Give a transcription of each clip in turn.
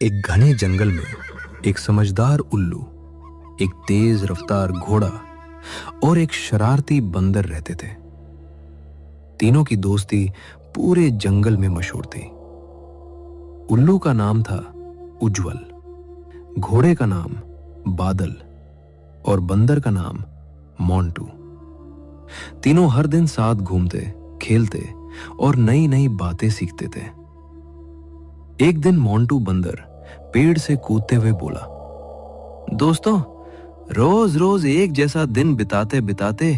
एक घने जंगल में एक समझदार उल्लू, एक तेज रफ्तार घोड़ा और एक शरारती बंदर रहते थे। तीनों की दोस्ती पूरे जंगल में मशहूर थी। उल्लू का नाम था उज्जवल, घोड़े का नाम बादल और बंदर का नाम मोंटू। तीनों हर दिन साथ घूमते, खेलते और नई नई बातें सीखते थे। एक दिन मोंटू बंदर पेड़ से कूदते हुए बोला, दोस्तों, रोज रोज एक जैसा दिन बिताते बिताते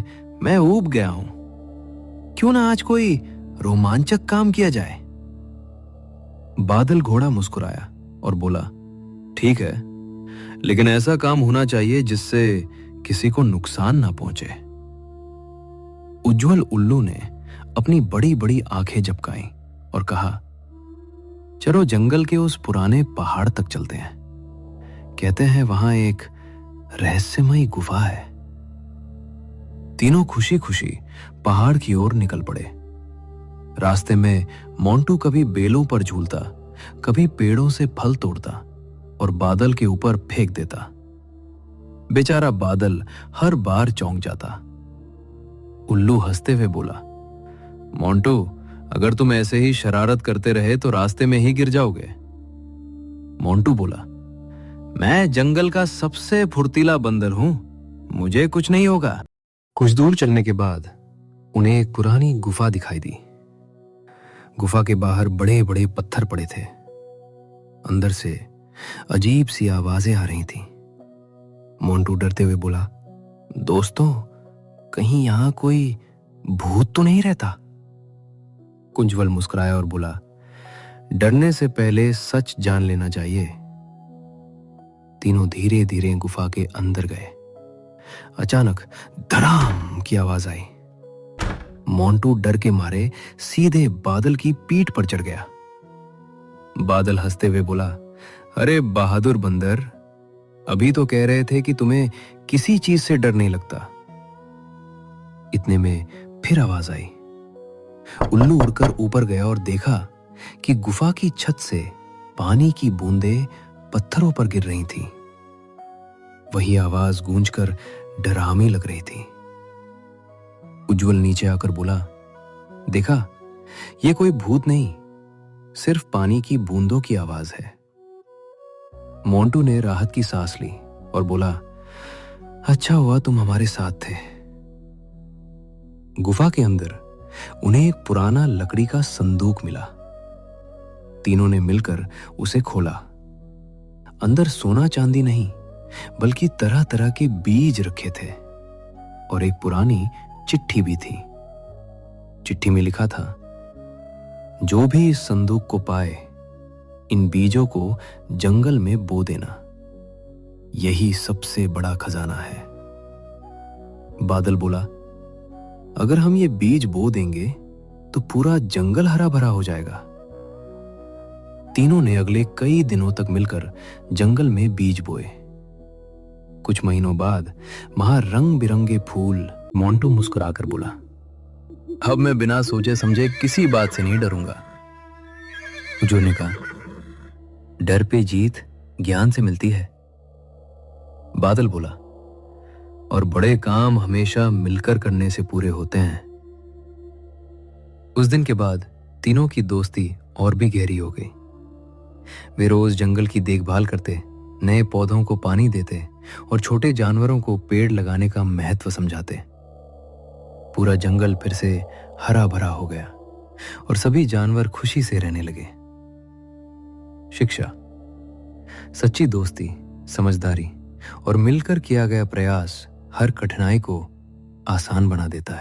मैं ऊब गया हूं। क्यों ना आज कोई रोमांचक काम किया जाए। बादल घोड़ा मुस्कुराया और बोला, ठीक है, लेकिन ऐसा काम होना चाहिए जिससे किसी को नुकसान ना पहुंचे। उज्जवल उल्लू ने अपनी बड़ी बड़ी आंखें झपकाई और कहा, चलो जंगल के उस पुराने पहाड़ तक चलते हैं। कहते हैं वहां एक रहस्यमयी गुफा है। तीनों खुशी खुशी पहाड़ की ओर निकल पड़े। रास्ते में मोंटू कभी बेलों पर झूलता, कभी पेड़ों से फल तोड़ता और बादल के ऊपर फेंक देता। बेचारा बादल हर बार चौंक जाता। उल्लू हंसते हुए बोला, मोंटू, अगर तुम ऐसे ही शरारत करते रहे तो रास्ते में ही गिर जाओगे। मोंटू बोला, मैं जंगल का सबसे फुर्तीला बंदर हूं, मुझे कुछ नहीं होगा। कुछ दूर चलने के बाद उन्हें एक पुरानी गुफा दिखाई दी। गुफा के बाहर बड़े बड़े पत्थर पड़े थे। अंदर से अजीब सी आवाजें आ रही थीं। मोंटू डरते हुए बोला, दोस्तों, कहीं यहां कोई भूत तो नहीं रहता। उज्जवल मुस्कुराया और बोला, डरने से पहले सच जान लेना चाहिए। तीनों धीरे धीरे गुफा के अंदर गए। अचानक धड़ाम की आवाज आई। मोंटू डर के मारे सीधे बादल की पीठ पर चढ़ गया। बादल हंसते हुए बोला, अरे बहादुर बंदर, अभी तो कह रहे थे कि तुम्हें किसी चीज से डर नहीं लगता। इतने में फिर आवाज आई। उल्लू उड़कर ऊपर गया और देखा कि गुफा की छत से पानी की बूंदें पत्थरों पर गिर रही थीं। वही आवाज गूंजकर डरावनी लग रही थी। उज्जवल नीचे आकर बोला, देखा, यह कोई भूत नहीं, सिर्फ पानी की बूंदों की आवाज है। मोंटू ने राहत की सांस ली और बोला, अच्छा हुआ तुम हमारे साथ थे। गुफा के अंदर उन्हें एक पुराना लकड़ी का संदूक मिला। तीनों ने मिलकर उसे खोला। अंदर सोना चांदी नहीं, बल्कि तरह तरह के बीज रखे थे और एक पुरानी चिट्ठी भी थी। चिट्ठी में लिखा था, जो भी इस संदूक को पाए, इन बीजों को जंगल में बो देना, यही सबसे बड़ा खजाना है। बादल बोला, अगर हम ये बीज बो देंगे तो पूरा जंगल हरा भरा हो जाएगा। तीनों ने अगले कई दिनों तक मिलकर जंगल में बीज बोए। कुछ महीनों बाद वहां रंग बिरंगे फूल। मोंटू मुस्कुराकर बोला, अब मैं बिना सोचे समझे किसी बात से नहीं डरूंगा। उज्जवल ने कहा, डर पे जीत ज्ञान से मिलती है। बादल बोला, और बड़े काम हमेशा मिलकर करने से पूरे होते हैं। उस दिन के बाद तीनों की दोस्ती और भी गहरी हो गई। वे रोज जंगल की देखभाल करते, नए पौधों को पानी देते और छोटे जानवरों को पेड़ लगाने का महत्व समझाते। पूरा जंगल फिर से हरा भरा हो गया और सभी जानवर खुशी से रहने लगे। शिक्षा, सच्ची दोस्ती, समझदारी और मिलकर किया गया प्रयास हर कठिनाई को आसान बना देता है।